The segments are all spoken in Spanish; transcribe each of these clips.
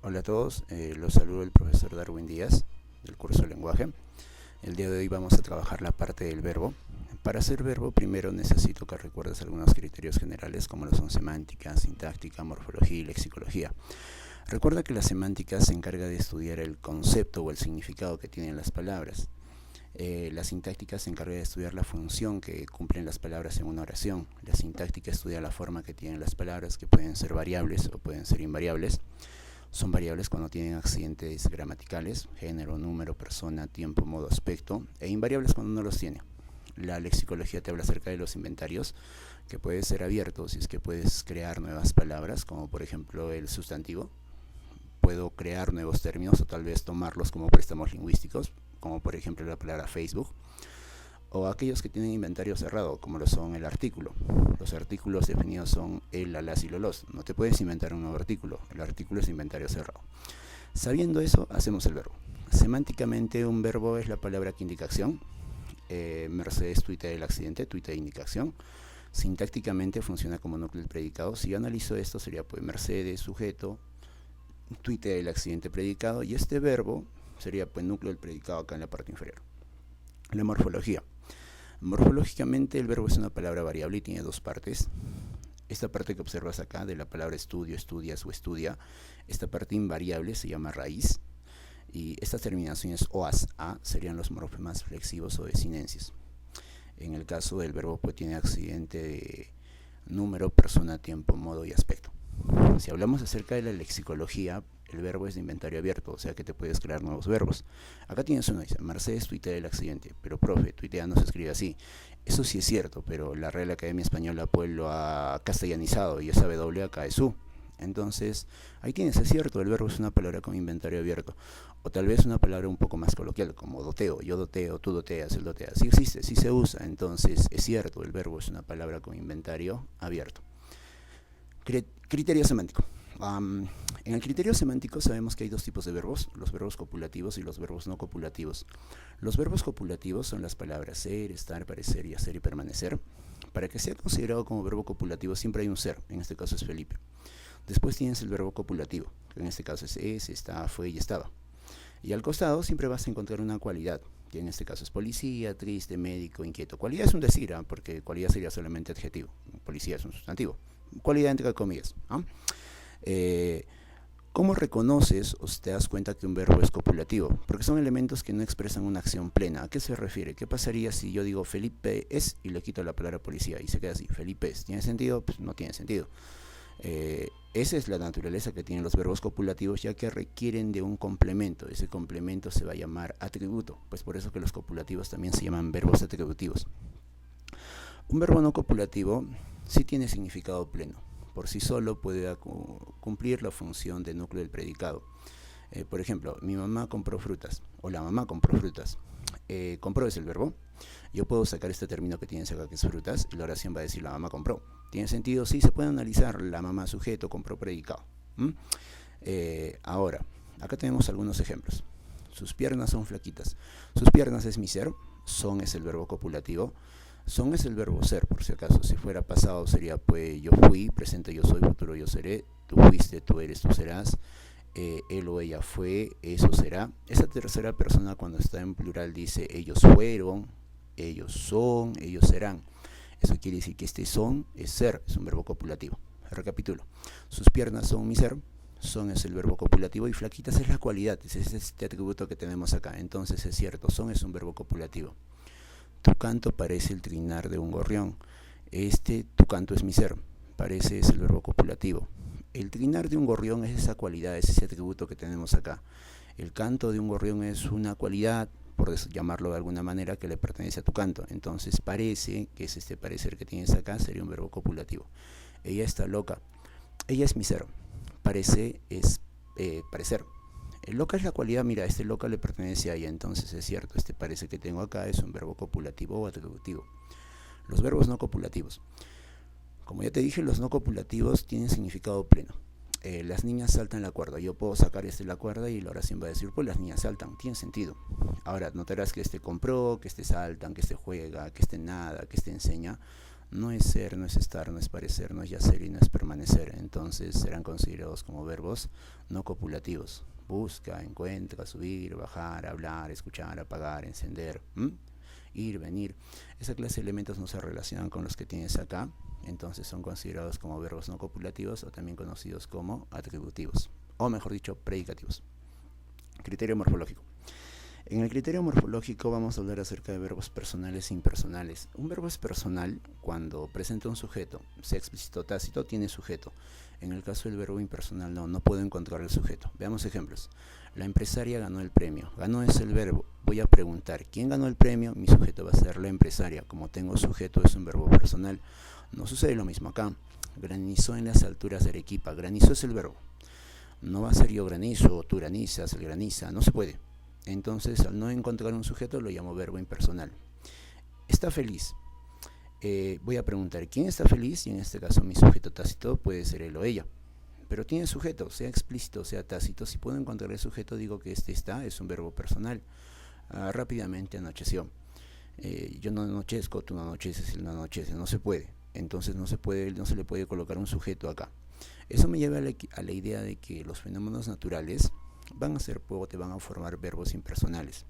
Hola a todos, los saludo el profesor Darwin Díaz del curso de lenguaje. El día de hoy vamos a trabajar la parte del verbo. Para hacer verbo primero necesito que recuerdes algunos criterios generales como lo son semántica, sintáctica, morfología y lexicología. Recuerda que la semántica se encarga de estudiar el concepto o el significado que tienen las palabras. La sintáctica se encarga de estudiar la función que cumplen las palabras en una oración. La sintáctica estudia la forma que tienen las palabras, que pueden ser variables o pueden ser invariables. Son variables cuando tienen accidentes gramaticales, género, número, persona, tiempo, modo, aspecto, e invariables cuando no los tiene. La lexicología te habla acerca de los inventarios, que puede ser abierto si es que puedes crear nuevas palabras, como por ejemplo el sustantivo. Puedo crear nuevos términos o tal vez tomarlos como préstamos lingüísticos, como por ejemplo la palabra Facebook, o aquellos que tienen inventario cerrado, como lo son el artículo. Los artículos definidos son el, la, las y los. No te puedes inventar un nuevo artículo, el artículo es inventario cerrado. Sabiendo eso, hacemos el verbo. Semánticamente, un verbo es la palabra que indica acción. Mercedes tuitea el accidente, tuitea indica acción. Sintácticamente funciona como núcleo del predicado. Si yo analizo esto, sería pues Mercedes, sujeto, tuitea el accidente, predicado, y este verbo sería pues núcleo del predicado acá en la parte inferior. La morfología. Morfológicamente el verbo es una palabra variable y tiene dos partes. Esta parte que observas acá de la palabra estudio, estudias o estudia, esta parte invariable se llama raíz, y estas terminaciones OAS, A, serían los morfemas flexivos o desinencias. En el caso del verbo pues tiene accidente de número, persona, tiempo, modo y aspecto. Si hablamos acerca de la lexicología, el verbo es de inventario abierto, o sea que te puedes crear nuevos verbos. Acá tienes uno, dice, Mercedes tuitea el accidente, pero profe, tuitea no se escribe así. Eso sí es cierto, pero la Real Academia Española pues lo ha castellanizado y esa W acá es U. Entonces, ahí tienes, es cierto, el verbo es una palabra con inventario abierto. O tal vez una palabra un poco más coloquial, como doteo, yo doteo, tú doteas, él dotea. Sí existe, sí se usa, entonces es cierto, el verbo es una palabra con inventario abierto. Criterio semántico. En el criterio semántico sabemos que hay dos tipos de verbos, los verbos copulativos y los verbos no copulativos. Los verbos copulativos son las palabras ser, estar, parecer y hacer y permanecer. Para que sea considerado como verbo copulativo siempre hay un ser, en este caso es Felipe. Después tienes el verbo copulativo, que en este caso es, está, fue y estaba. Y al costado siempre vas a encontrar una cualidad, que en este caso es policía, triste, médico, inquieto. Cualidad es un decir, porque cualidad sería solamente adjetivo. Policía es un sustantivo. Cualidad entre comillas. ¿Cómo reconoces o te das cuenta que un verbo es copulativo? Porque son elementos que no expresan una acción plena. ¿A qué se refiere? ¿Qué pasaría si yo digo Felipe es y le quito la palabra policía y se queda así? Felipe es. ¿Tiene sentido? Pues no tiene sentido. Esa es la naturaleza que tienen los verbos copulativos, ya que requieren de un complemento. Ese complemento se va a llamar atributo, pues por eso que los copulativos también se llaman verbos atributivos. Un verbo no copulativo sí tiene significado pleno. Por sí solo puede cumplir la función de núcleo del predicado. Por ejemplo, mi mamá compró frutas, o la mamá compró frutas. Compró es el verbo. Yo puedo sacar este término que tienes acá, que es frutas, y la oración va a decir la mamá compró. ¿Tiene sentido? Sí, se puede analizar la mamá sujeto, compró predicado. Ahora, acá tenemos algunos ejemplos. Sus piernas son flaquitas. Sus piernas es mi ser, son es el verbo copulativo. Son es el verbo ser, por si acaso. Si fuera pasado sería pues yo fui, presente yo soy, futuro yo seré, tú fuiste, tú eres, tú serás, él o ella fue, eso será. Esa tercera persona cuando está en plural dice ellos fueron, ellos son, ellos serán. Eso quiere decir que este son es ser, es un verbo copulativo. Recapitulo. Sus piernas son mi ser, son es el verbo copulativo y flaquitas es la cualidad, es este atributo que tenemos acá. Entonces es cierto, son es un verbo copulativo. Tu canto parece el trinar de un gorrión. Tu canto es mi ser. Parece es el verbo copulativo. El trinar de un gorrión es esa cualidad, es ese atributo que tenemos acá. El canto de un gorrión es una cualidad, por llamarlo de alguna manera, que le pertenece a tu canto. Entonces parece, que es este parecer que tienes acá, sería un verbo copulativo. Ella está loca. Ella es mi ser. Parece es parecer. El loca es la cualidad, mira, este loca le pertenece a ella, entonces es cierto, este parece que tengo acá es un verbo copulativo o atributivo. Los verbos no copulativos. Como ya te dije, los no copulativos tienen significado pleno. Las niñas saltan la cuerda. Yo puedo sacar la cuerda y la oración va a decir, pues las niñas saltan, tiene sentido. Ahora, notarás que compró, que saltan, que juega, que nada, que enseña. No es ser, no es estar, no es parecer, no es yacer y no es permanecer. Entonces serán considerados como verbos no copulativos. Busca, encuentra, subir, bajar, hablar, escuchar, apagar, encender, ir, venir. Esa clase de elementos no se relacionan con los que tienes acá. Entonces son considerados como verbos no copulativos o también conocidos como atributivos. O mejor dicho, predicativos. Criterio morfológico. En el criterio morfológico vamos a hablar acerca de verbos personales e impersonales. Un verbo es personal cuando presenta un sujeto, sea explícito o tácito, tiene sujeto. En el caso del verbo impersonal no puedo encontrar el sujeto. Veamos ejemplos. La empresaria ganó el premio. Ganó es el verbo. Voy a preguntar, ¿quién ganó el premio? Mi sujeto va a ser la empresaria. Como tengo sujeto, es un verbo personal. No sucede lo mismo acá. Granizó en las alturas de Arequipa. Granizó es el verbo. No va a ser yo granizo o tú granizas, él graniza. No se puede. Entonces, al no encontrar un sujeto, lo llamo verbo impersonal. Está feliz. Voy a preguntar, ¿quién está feliz? Y en este caso, mi sujeto tácito puede ser él o ella. Pero tiene sujeto, sea explícito, sea tácito. Si puedo encontrar el sujeto, digo que este está, es un verbo personal. Rápidamente anocheció. Yo no anochezco, tú no anocheces, él no anochece. No se puede. Entonces, no se le puede colocar un sujeto acá. Eso me lleva a la idea de que los fenómenos naturales van a ser o te van a formar verbos impersonales.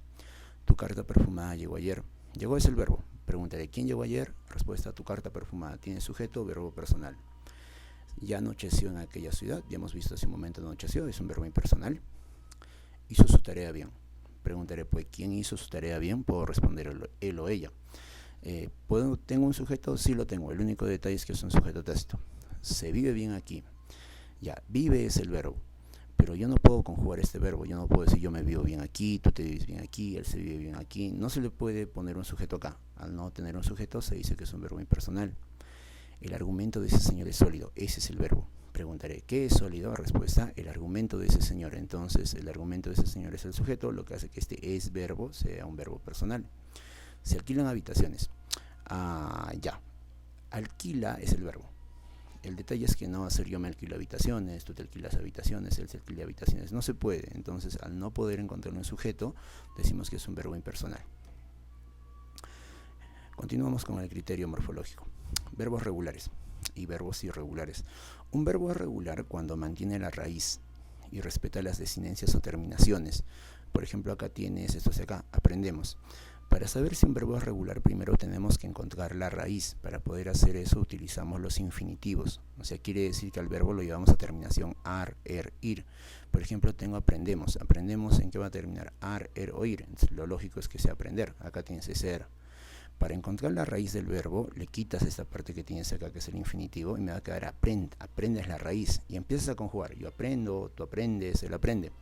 Tu carta perfumada llegó ayer. Llegó es el verbo. Preguntaré, ¿quién llegó ayer? Respuesta, tu carta perfumada. Tiene sujeto, verbo personal. Ya anocheció en aquella ciudad. Ya hemos visto hace un momento anocheció. Es un verbo impersonal. Hizo su tarea bien. Preguntaré, pues, ¿quién hizo su tarea bien? Puedo responder él o ella. ¿Tengo un sujeto? Sí lo tengo. El único detalle es que es un sujeto tácito. Se vive bien aquí. Ya, vive es el verbo. Pero yo no puedo conjugar este verbo, yo no puedo decir yo me vivo bien aquí, tú te vives bien aquí, él se vive bien aquí. No se le puede poner un sujeto acá. Al no tener un sujeto se dice que es un verbo impersonal. El argumento de ese señor es sólido, ese es el verbo. Preguntaré, ¿qué es sólido? Respuesta, el argumento de ese señor. Entonces, el argumento de ese señor es el sujeto, lo que hace que este es verbo sea un verbo personal. Se alquilan habitaciones. Ya. Alquila es el verbo. El detalle es que no va a ser yo me alquilo habitaciones, tú te alquilas habitaciones, él se alquila habitaciones. No se puede. Entonces, al no poder encontrar un sujeto, decimos que es un verbo impersonal. Continuamos con el criterio morfológico. Verbos regulares y verbos irregulares. Un verbo es regular cuando mantiene la raíz y respeta las desinencias o terminaciones. Por ejemplo, acá tienes esto de acá, aprendemos. Para saber si un verbo es regular, primero tenemos que encontrar la raíz. Para poder hacer eso utilizamos los infinitivos. O sea, quiere decir que al verbo lo llevamos a terminación ar, er, ir. Por ejemplo, tengo aprendemos. Aprendemos en qué va a terminar ar, er o ir. Entonces, lo lógico es que sea aprender. Acá tienes ese ser. Para encontrar la raíz del verbo, le quitas esta parte que tienes acá, que es el infinitivo, y me va a quedar aprende. Aprende es la raíz. Y empiezas a conjugar. Yo aprendo, tú aprendes, él aprende.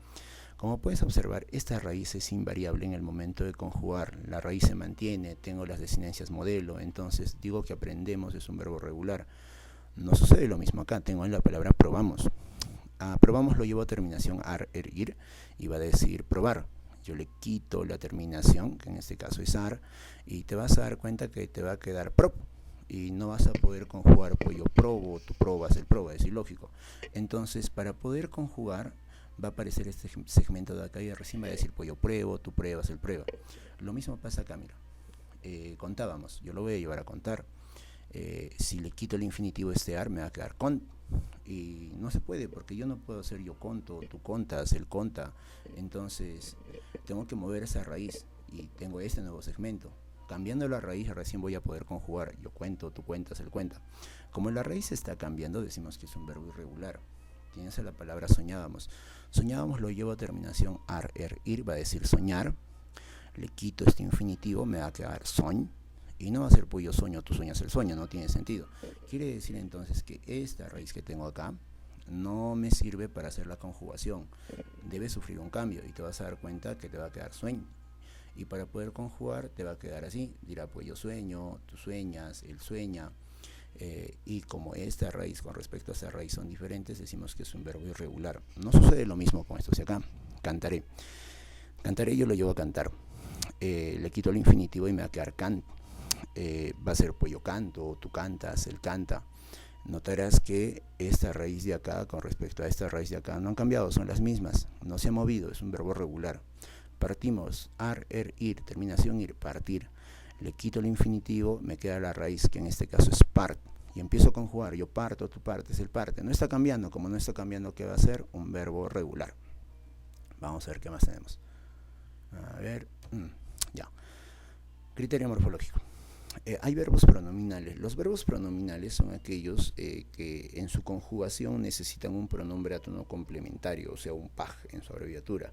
Como puedes observar, esta raíz es invariable en el momento de conjugar. La raíz se mantiene, tengo las desinencias modelo, entonces digo que aprendemos es un verbo regular. No sucede lo mismo acá, tengo en la palabra probamos. Probamos lo llevo a terminación ar, er, ir, y va a decir probar. Yo le quito la terminación, que en este caso es ar, y te vas a dar cuenta que te va a quedar prop. Y no vas a poder conjugar, pues yo probo, tú probas, él proba, es ilógico. Entonces, para poder conjugar, va a aparecer este segmento de acá y recién va a decir, pues yo pruebo, tú pruebas, él prueba. Lo mismo pasa acá, mira. Contábamos, yo lo voy a llevar a contar. Si le quito el infinitivo este ar, me va a quedar con. Y no se puede, porque yo no puedo hacer yo conto, tú contas, él conta. Entonces, tengo que mover esa raíz y tengo este nuevo segmento. Cambiando la raíz, recién voy a poder conjugar. Yo cuento, tú cuentas, él cuenta. Como la raíz está cambiando, decimos que es un verbo irregular. Tienes la palabra soñábamos. Soñábamos lo llevo a terminación ar, er, ir, va a decir soñar. Le quito este infinitivo, me va a quedar soñ. Y no va a ser pues yo sueño, tú sueñas el sueño, no tiene sentido. Quiere decir entonces que esta raíz que tengo acá no me sirve para hacer la conjugación. Debe sufrir un cambio y te vas a dar cuenta que te va a quedar sueño. Y para poder conjugar te va a quedar así. Dirá pues yo sueño, tú sueñas, él sueña. Y como esta raíz con respecto a esta raíz son diferentes, decimos que es un verbo irregular. No sucede lo mismo con esto. O sea, acá, cantaré. Cantaré yo lo llevo a cantar. Le quito el infinitivo y me va a quedar can. Va a ser pues yo canto, tú cantas, él canta. Notarás que esta raíz de acá con respecto a esta raíz de acá no han cambiado, son las mismas, no se ha movido, es un verbo regular. Partimos, ar, er, ir, terminación ir, partir. le quito el infinitivo, me queda la raíz, que en este caso es part, y empiezo a conjugar. Yo parto, tú partes, él parte. No está cambiando. Como no está cambiando, ¿qué va a ser? Un verbo regular. Vamos a ver qué más tenemos. A ver, ya. Criterio morfológico. Hay verbos pronominales. Los verbos pronominales son aquellos que en su conjugación necesitan un pronombre átono complementario, o sea, un PAG en su abreviatura.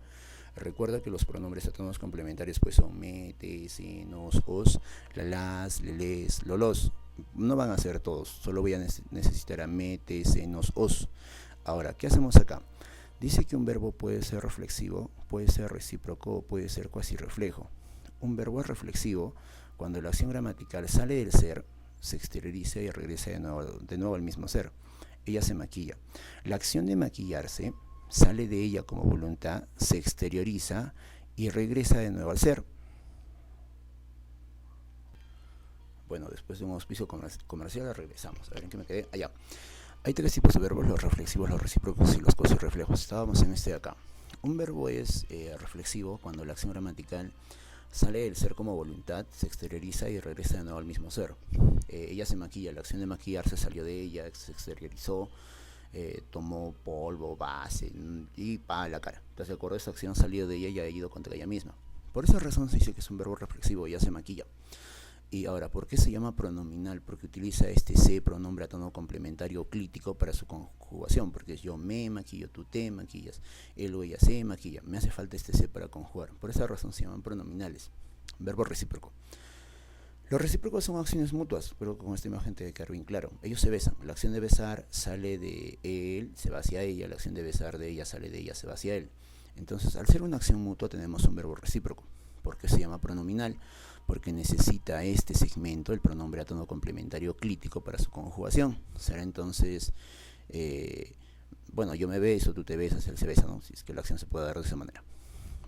Recuerda que los pronombres átonos complementarios pues son me, te, se, nos, os, la, las, le, les, lolos. No van a ser todos, solo voy a necesitar a me, te, se, nos, os. Ahora, ¿qué hacemos acá? Dice que un verbo puede ser reflexivo, puede ser recíproco, puede ser cuasi reflejo. Un verbo es reflexivo cuando la acción gramatical sale del ser, se exterioriza y regresa de nuevo al mismo ser. Ella se maquilla. La acción de maquillarse sale de ella como voluntad, se exterioriza y regresa de nuevo al ser. Bueno, después de un auspicio comercial regresamos. A ver en qué me quedé. Allá. Hay tres tipos de verbos: los reflexivos, los recíprocos y los cuasi reflejos. Estábamos en este de acá. Un verbo es reflexivo cuando la acción gramatical sale del ser como voluntad, se exterioriza y regresa de nuevo al mismo ser. Ella se maquilla, la acción de maquillarse salió de ella, se exteriorizó, tomó polvo, base y la cara. Entonces, de acuerdo, esa acción salió de ella y ha ido contra ella misma. Por esa razón se dice que es un verbo reflexivo, ella se maquilla. Y ahora, ¿por qué se llama pronominal? Porque utiliza este se, pronombre átono complementario clítico, para su conjugación. Porque es yo me maquillo, tú te maquillas, él o ella se maquilla. Me hace falta este se para conjugar. Por esa razón se llaman pronominales. Verbo recíproco. Los recíprocos son acciones mutuas, pero con esta imagen te queda bien claro. Ellos se besan. La acción de besar sale de él, se va hacia ella. La acción de besar de ella sale de ella, se va hacia él. Entonces, al ser una acción mutua, tenemos un verbo recíproco. ¿Por qué se llama pronominal? Porque necesita este segmento, el pronombre átono complementario clítico, para su conjugación. Será entonces, bueno, yo me beso, tú te besas, él se besa, ¿no? Si es que la acción se puede dar de esa manera.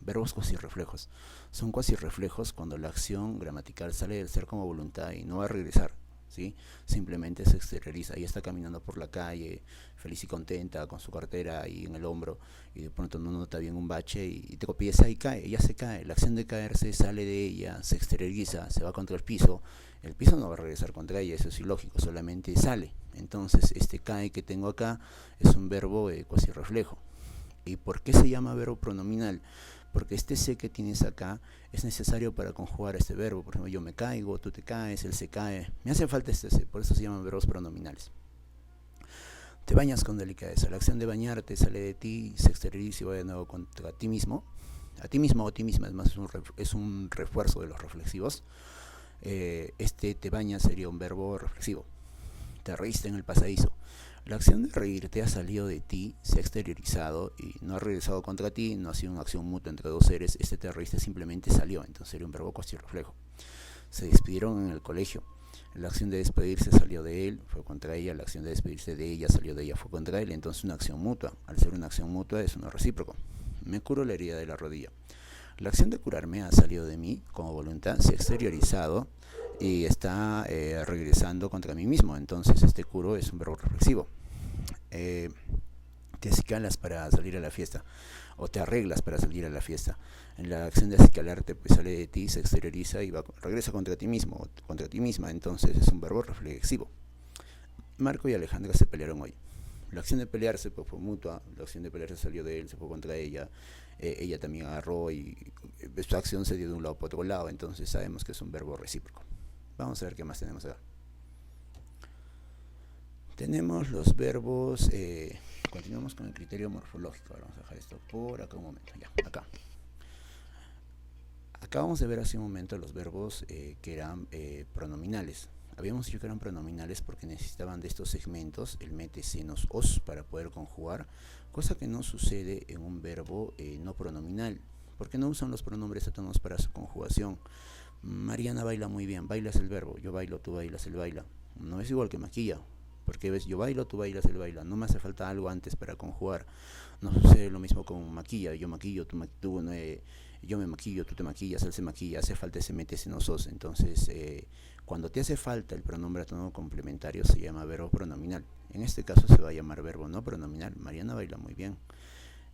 Verbos cuasi reflejos. Son cuasi reflejos cuando la acción gramatical sale del ser como voluntad y no va a regresar, ¿sí? Simplemente se exterioriza. Ella está caminando por la calle, feliz y contenta, con su cartera ahí en el hombro, y de pronto no nota bien un bache y te tropieza y cae. Ella se cae. La acción de caerse sale de ella, se exterioriza, se va contra el piso. El piso no va a regresar contra ella, eso es ilógico, solamente sale. Entonces, este cae que tengo acá es un verbo cuasi reflejo. ¿Y por qué se llama verbo pronominal? Porque este se que tienes acá es necesario para conjugar este verbo. Por ejemplo, yo me caigo, tú te caes, él se cae. Me hace falta este se, por eso se llaman verbos pronominales. Te bañas con delicadeza. La acción de bañarte sale de ti, se exterioriza y va de nuevo contra ti mismo. A ti mismo o ti misma, es más, es un refuerzo de los reflexivos. Este te bañas sería un verbo reflexivo. Te reíste en el pasadizo. La acción de reírte ha salido de ti, se ha exteriorizado y no ha regresado contra ti, no ha sido una acción mutua entre dos seres. Este te reíste simplemente salió, entonces sería un verbo cuasi reflejo. Se despidieron en el colegio. La acción de despedirse salió de él, fue contra ella. La acción de despedirse de ella salió de ella, fue contra él. Entonces una acción mutua. Al ser una acción mutua es uno recíproco. Me curo la herida de la rodilla. La acción de curarme ha salido de mí como voluntad, se ha exteriorizado y está regresando contra mí mismo. Entonces este curo es un verbo reflexivo. Te acicalas para salir a la fiesta, o te arreglas para salir a la fiesta. En la acción de acicalarte pues sale de ti, se exterioriza y regresa contra ti mismo o contra ti misma. Entonces es un verbo reflexivo. Marco y Alejandra se pelearon hoy. La acción de pelearse pues, fue mutua. La acción de pelearse salió de él, se fue contra ella. Ella también agarró y esta acción se dio de un lado para otro lado. Entonces sabemos que es un verbo recíproco. Vamos a ver qué más tenemos acá. Tenemos los verbos, continuamos con el criterio morfológico. Vamos a dejar esto por acá un momento, ya, acá. Acabamos de ver hace un momento los verbos que eran pronominales. Habíamos dicho que eran pronominales porque necesitaban de estos segmentos, el mete, se, nos, os, para poder conjugar, cosa que no sucede en un verbo no pronominal, porque no usan los pronombres átonos para su conjugación. Mariana baila muy bien, bailas el verbo, yo bailo, tú bailas, él baila. No es igual que maquilla. Porque ves, yo bailo, tú bailas, él baila. No me hace falta algo antes para conjugar. No sucede lo mismo con maquilla. Yo maquillo, yo me maquillo, tú te maquillas, él se maquilla. Hace falta ese mete, ese no sos. Entonces, cuando te hace falta el pronombre átono complementario, se llama verbo pronominal. En este caso se va a llamar verbo no pronominal. Mariana baila muy bien.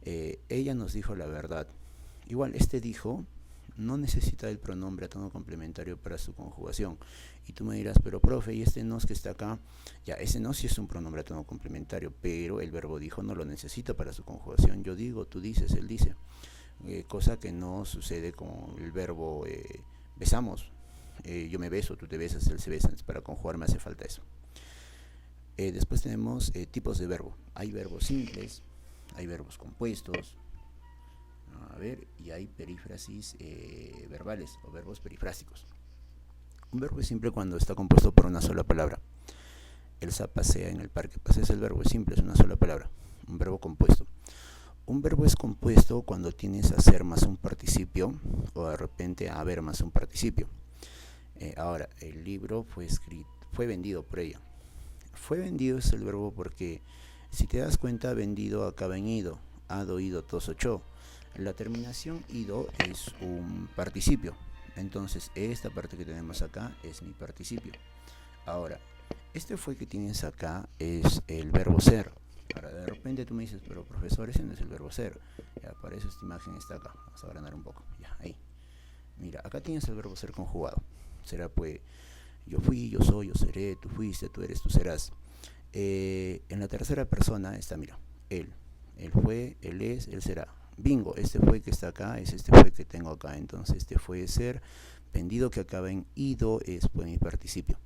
Ella nos dijo la verdad. Igual, este dijo no necesita el pronombre a tono complementario para su conjugación. Y tú me dirás, pero profe, ¿y este nos que está acá? Ya, ese no sí es un pronombre a tono complementario, pero el verbo dijo no lo necesita para su conjugación. Yo digo, tú dices, él dice. Cosa que no sucede con el verbo besamos. Yo me beso, tú te besas, él se besa. Para conjugar me hace falta eso. Después tenemos tipos de verbo. Hay verbos simples, hay verbos compuestos, y hay perífrasis verbales o verbos perifrásticos. Un verbo es simple cuando está compuesto por una sola palabra. Elsa pasea en el parque. Pasea es el verbo, es simple, es una sola palabra. Un verbo compuesto. Un verbo es compuesto cuando tienes hacer más un participio o de repente haber más un participio. Ahora, el libro fue vendido por ella. Fue vendido es el verbo porque, si te das cuenta, vendido acaba en ido, ado, ido, tos, ocho. La terminación ido es un participio. Entonces, esta parte que tenemos acá es mi participio. Ahora, este fue que tienes acá es el verbo ser. Ahora, de repente tú me dices, pero profesor, ese no es el verbo ser. Ya, para eso esta imagen está acá. Vamos a agrandar un poco. Ya, ahí. Mira, acá tienes el verbo ser conjugado. Será pues, yo fui, yo soy, yo seré, tú fuiste, tú eres, tú serás. En la tercera persona está, mira, él. Él fue, él es, él será. Bingo, este fue que está acá, es este fue que tengo acá. Entonces, este fue ser. Vendido que acaba en ido es pues mi participio.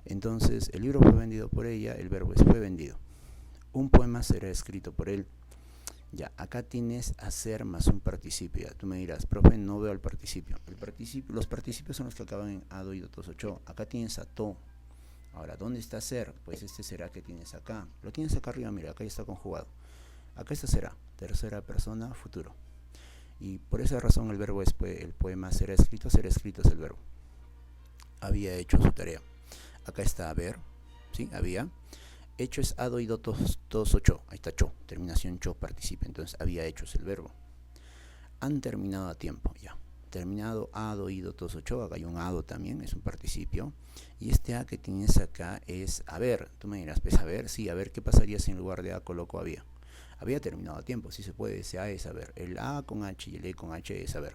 Entonces, el libro fue vendido por ella, el verbo es fue vendido. Un poema será escrito por él. Ya, acá tienes hacer más un participio. Ya, tú me dirás, profe, no veo el participio. Los participios son los que acaban en ado, ido, tos, ocho. Acá tienes a to. Ahora, ¿dónde está ser? Pues este será que tienes acá. Lo tienes acá arriba, mira, acá ya está conjugado. Acá está será, tercera persona, futuro. Y por esa razón el verbo es, el poema será escrito es el verbo. Había hecho su tarea. Acá está haber, ¿sí? Había. Hecho es ado, ido, tos, ocho. Ahí está cho, terminación cho, participio. Entonces había hecho es el verbo. Han terminado a tiempo, ya. Terminado, ado, ido, tos, ocho. Acá hay un ado también, es un participio. Y este a que tienes acá es haber. Tú me dirás, pues haber, sí, a ver qué pasaría si en lugar de a coloco había. Había terminado a tiempo, sí se puede, ese a es haber. El a con h y el e con h es haber.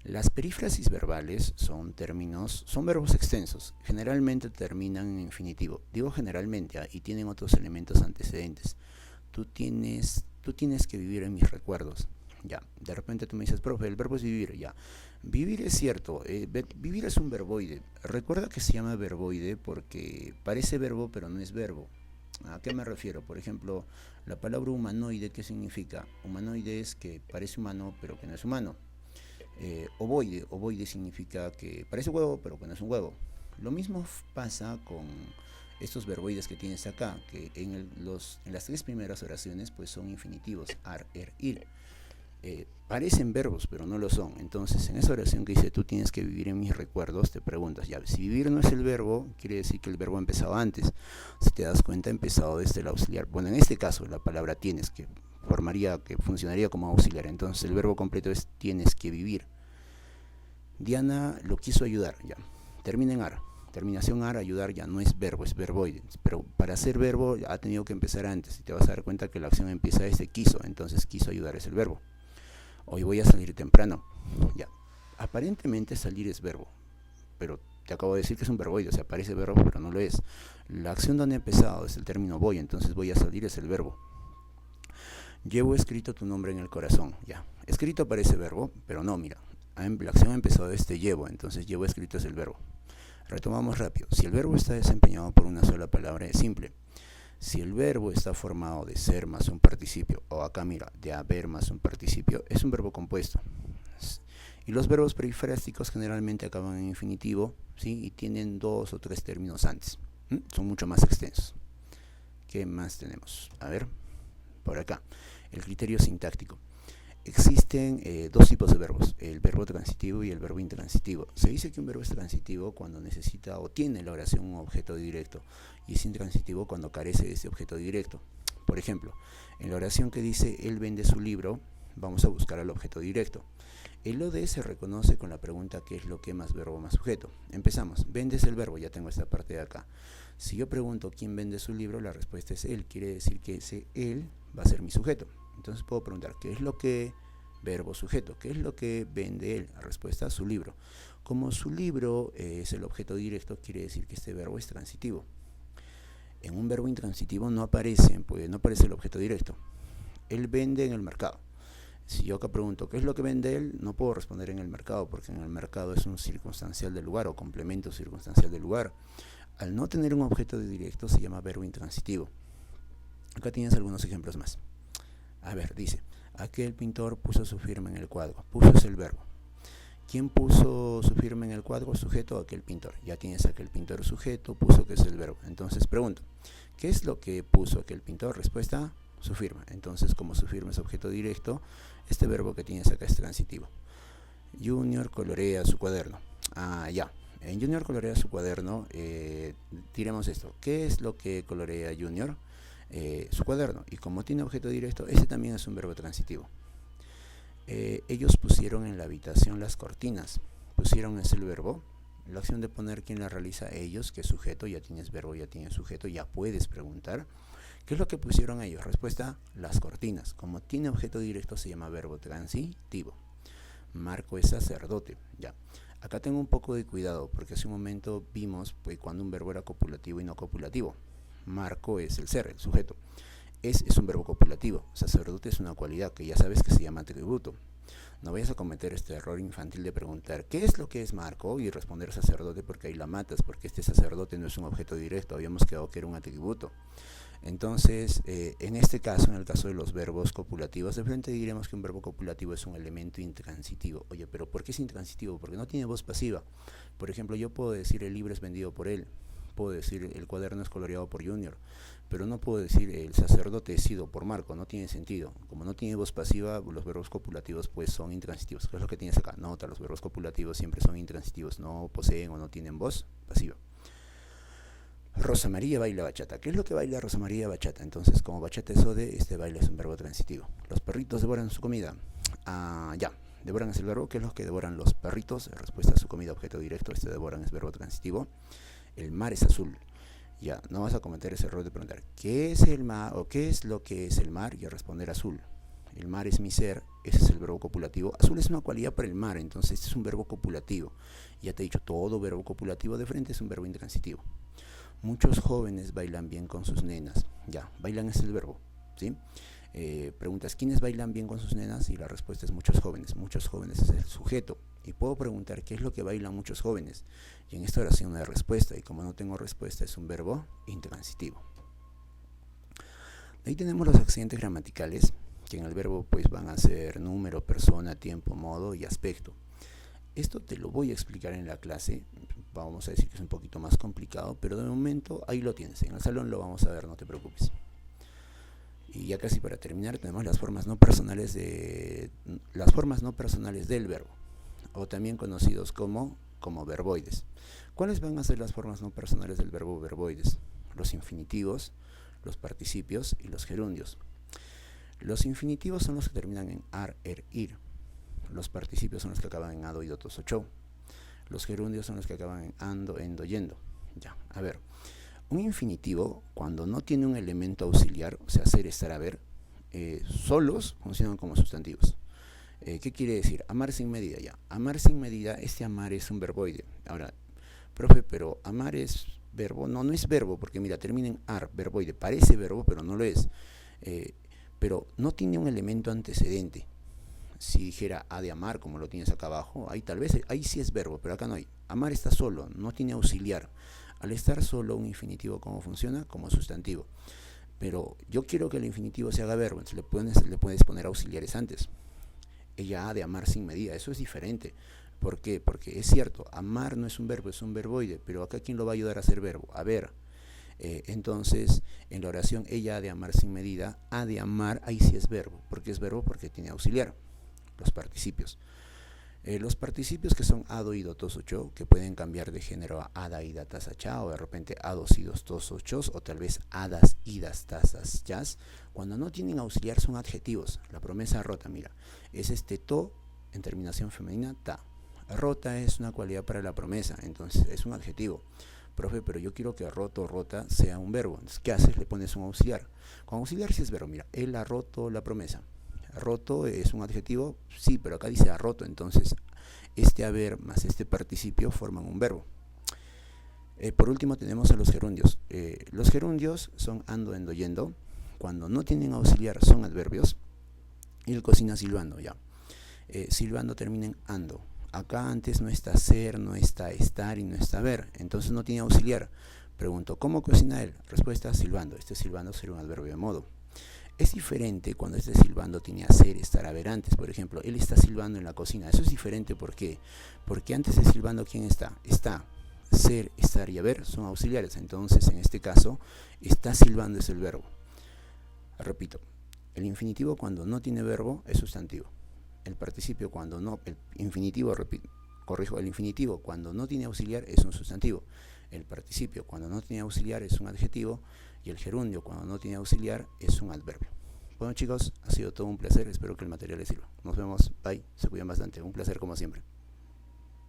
Las perífrasis verbales son verbos extensos, generalmente terminan en infinitivo. Digo generalmente, y tienen otros elementos antecedentes. Tú tienes que vivir en mis recuerdos. Ya, de repente tú me dices, profe, el verbo es vivir. Ya, vivir es cierto, vivir es un verboide. Recuerda que se llama verboide porque parece verbo pero no es verbo. ¿A qué me refiero? Por ejemplo, la palabra humanoide, ¿qué significa? Humanoide es que parece humano pero que no es humano. Ovoide significa que parece huevo pero que no es un huevo. Lo mismo pasa con estos verboides que tienes acá, que en las tres primeras oraciones pues son infinitivos, ar, ir. Parecen verbos pero no lo son. Entonces en esa oración que dice tú tienes que vivir en mis recuerdos, te preguntas, ya, si vivir no es el verbo, quiere decir que el verbo ha empezado antes. Si te das cuenta, ha empezado desde el auxiliar. Bueno, en este caso la palabra tienes, que funcionaría como auxiliar. Entonces el verbo completo es tienes que vivir. Diana lo quiso ayudar, ya. Termina en ar. Terminación ar, ayudar, ya no es verbo, es verboide. Pero para ser verbo ha tenido que empezar antes. Y te vas a dar cuenta que la acción empieza desde quiso. Entonces quiso ayudar es el verbo. Hoy voy a salir temprano. Ya. Aparentemente salir es verbo. Pero te acabo de decir que es un verboide. O sea, parece verbo, pero no lo es. La acción donde ha empezado es el término voy. Entonces voy a salir es el verbo. Llevo escrito tu nombre en el corazón. Ya. Escrito parece verbo, pero no, mira. La acción ha empezado desde llevo, entonces llevo escrito es el verbo. Retomamos rápido. Si el verbo está desempeñado por una sola palabra, es simple. Si el verbo está formado de ser más un participio, o acá mira, de haber más un participio, es un verbo compuesto. Y los verbos perifrásticos generalmente acaban en infinitivo, ¿sí? Y tienen 2 o 3 términos antes. Son mucho más extensos. ¿Qué más tenemos? A ver, por acá. El criterio sintáctico. Existen 2 tipos de verbos, el verbo transitivo y el verbo intransitivo. Se dice que un verbo es transitivo cuando necesita o tiene en la oración un objeto directo, y es intransitivo cuando carece de ese objeto directo. Por ejemplo, en la oración que dice él vende su libro, vamos a buscar al objeto directo. El OD se reconoce con la pregunta ¿qué es lo que más verbo más sujeto? Empezamos, vendes el verbo, ya tengo esta parte de acá. Si yo pregunto quién vende su libro, la respuesta es él, quiere decir que ese él va a ser mi sujeto. Entonces puedo preguntar, ¿qué es lo que verbo, sujeto. ¿Qué es lo que vende él? La respuesta, su libro. Como su libro es el objeto directo, quiere decir que este verbo es transitivo. En un verbo intransitivo no aparece el objeto directo. Él vende en el mercado. Si yo acá pregunto, ¿qué es lo que vende él? No puedo responder en el mercado, porque en el mercado es un circunstancial del lugar o complemento circunstancial del lugar. Al no tener un objeto directo se llama verbo intransitivo. Acá tienes algunos ejemplos más. A ver, dice, aquel pintor puso su firma en el cuadro. Puso es el verbo. ¿Quién puso su firma en el cuadro? Sujeto, aquel pintor. Ya tienes aquel pintor sujeto, puso que es el verbo. Entonces pregunto, ¿qué es lo que puso aquel pintor? Respuesta, su firma. Entonces, como su firma es objeto directo, este verbo que tienes acá es transitivo. Junior colorea su cuaderno. Ya. En Junior colorea su cuaderno, diremos esto. ¿Qué es lo que colorea Junior? Su cuaderno. Y como tiene objeto directo, ese también es un verbo transitivo. Ellos pusieron en la habitación las cortinas. Pusieron es el verbo. La acción de poner, ¿quién la realiza? Ellos, que es sujeto. Ya tienes verbo, ya tienes sujeto. Ya puedes preguntar, ¿qué es lo que pusieron ellos? Respuesta, las cortinas. Como tiene objeto directo, se llama verbo transitivo. Marco es sacerdote. Ya. Acá tengo un poco de cuidado, porque hace un momento vimos cuando un verbo era copulativo y no copulativo. Marco es el ser, el sujeto. Es un verbo copulativo. Sacerdote es una cualidad que ya sabes que se llama atributo. No vayas a cometer este error infantil de preguntar ¿qué es lo que es Marco? Y responder sacerdote, porque ahí la matas, porque este sacerdote no es un objeto directo, habíamos quedado que era un atributo. Entonces, en este caso, en el caso de los verbos copulativos, de frente diremos que un verbo copulativo es un elemento intransitivo. Oye, pero ¿por qué es intransitivo? Porque no tiene voz pasiva. Por ejemplo, yo puedo decir el libro es vendido por él. Puedo decir el cuaderno es coloreado por Junior, pero no puedo decir el sacerdote es sido por Marco. No tiene sentido. Como no tiene voz pasiva, los verbos copulativos pues son intransitivos. ¿Qué es lo que tienes acá? Nota, los verbos copulativos siempre son intransitivos, no poseen o no tienen voz pasiva. Rosa María baila bachata. ¿Qué es lo que baila Rosa María? Bachata. Entonces, como bachata es ode, este baile es un verbo transitivo. Los perritos devoran su comida. Ya. Devoran es el verbo. ¿Qué es lo que devoran los perritos? Respuesta a su comida, objeto directo. Este devoran es verbo transitivo. El mar es azul. Ya, no vas a cometer ese error de preguntar ¿qué es el mar? O ¿qué es lo que es el mar? Y a responder azul. El mar es mi ser, ese es el verbo copulativo. Azul es una cualidad para el mar, entonces este es un verbo copulativo. Ya te he dicho, todo verbo copulativo de frente es un verbo intransitivo. Muchos jóvenes bailan bien con sus nenas. Ya, bailan es el verbo, ¿sí? Preguntas, ¿quiénes bailan bien con sus nenas? Y la respuesta es muchos jóvenes. Muchos jóvenes es el sujeto. Y puedo preguntar, ¿qué es lo que bailan muchos jóvenes? Y en esta oración no hay respuesta. Y como no tengo respuesta, es un verbo intransitivo. Ahí tenemos los accidentes gramaticales, que en el verbo pues van a ser número, persona, tiempo, modo y aspecto. Esto te lo voy a explicar en la clase. Vamos a decir que es un poquito más complicado, pero de momento ahí lo tienes. En el salón lo vamos a ver, no te preocupes. Y ya casi para terminar tenemos las formas no personales del verbo, o también conocidos como verboides. ¿Cuáles van a ser las formas no personales del verbo verboides? Los infinitivos, los participios y los gerundios. Los infinitivos son los que terminan en ar, er, ir. Los participios son los que acaban en ado, ido, tos o chou. Los gerundios son los que acaban en ando, endo, yendo. Ya, a ver. Un infinitivo, cuando no tiene un elemento auxiliar, o sea, ser, estar, haber, solos funcionan como sustantivos. ¿Qué quiere decir? Amar sin medida, ya. Amar sin medida, este amar es un verboide. Ahora, profe, pero amar es verbo. No, no es verbo, porque mira, termina en ar, verboide. Parece verbo, pero no lo es. Pero no tiene un elemento antecedente. Si dijera ha de amar, como lo tienes acá abajo, ahí tal vez, ahí sí es verbo, pero acá no hay. Amar está solo, no tiene auxiliar. Al estar solo, un infinitivo, ¿cómo funciona? Como sustantivo. Pero yo quiero que el infinitivo se haga verbo, entonces le puedes poner auxiliares antes. Ella ha de amar sin medida, eso es diferente. ¿Por qué? Porque es cierto, amar no es un verbo, es un verboide, pero acá ¿quién lo va a ayudar a ser verbo? A ver. Entonces, en la oración, ella ha de amar sin medida, ha de amar, ahí sí es verbo. ¿Por qué es verbo? Porque tiene auxiliar. Los participios. Los participios que son ado, ido, tos, ocho, que pueden cambiar de género a ada, ida, tasa, cha, o de repente ados, idos, tos, ochos, o tal vez hadas, idas, tasas, chas, cuando no tienen auxiliar son adjetivos. La promesa rota, mira, es este to en terminación femenina, ta. Rota es una cualidad para la promesa, entonces es un adjetivo. Profe, pero yo quiero que roto, rota sea un verbo. Entonces, ¿qué haces? Le pones un auxiliar. Con auxiliar sí es verbo, mira, él ha roto la promesa. Roto es un adjetivo, sí, pero acá dice ha roto, entonces este haber más este participio forman un verbo. Por último tenemos a los gerundios. Los gerundios son ando, endo, yendo. Cuando no tienen auxiliar son adverbios. Y el cocina silbando, ya. Silbando termina en ando. Acá antes no está ser, no está estar y no está ver. Entonces no tiene auxiliar. Pregunto, ¿cómo cocina él? Respuesta, silbando. Este silbando sería un adverbio de modo. Es diferente cuando este silbando tiene hacer, estar, haber antes. Por ejemplo, él está silbando en la cocina. Eso es diferente, ¿por qué? Porque antes de silbando, ¿quién está? Está. Ser, estar y haber son auxiliares. Entonces, en este caso, está silbando es el verbo. Repito, el infinitivo cuando no tiene verbo es sustantivo. El participio cuando no, el infinitivo, corrijo, el infinitivo cuando no tiene auxiliar es un sustantivo. El participio cuando no tiene auxiliar es un adjetivo y el gerundio cuando no tiene auxiliar es un adverbio. Bueno chicos, ha sido todo un placer, espero que el material les sirva. Nos vemos, bye, se cuidan bastante, un placer como siempre.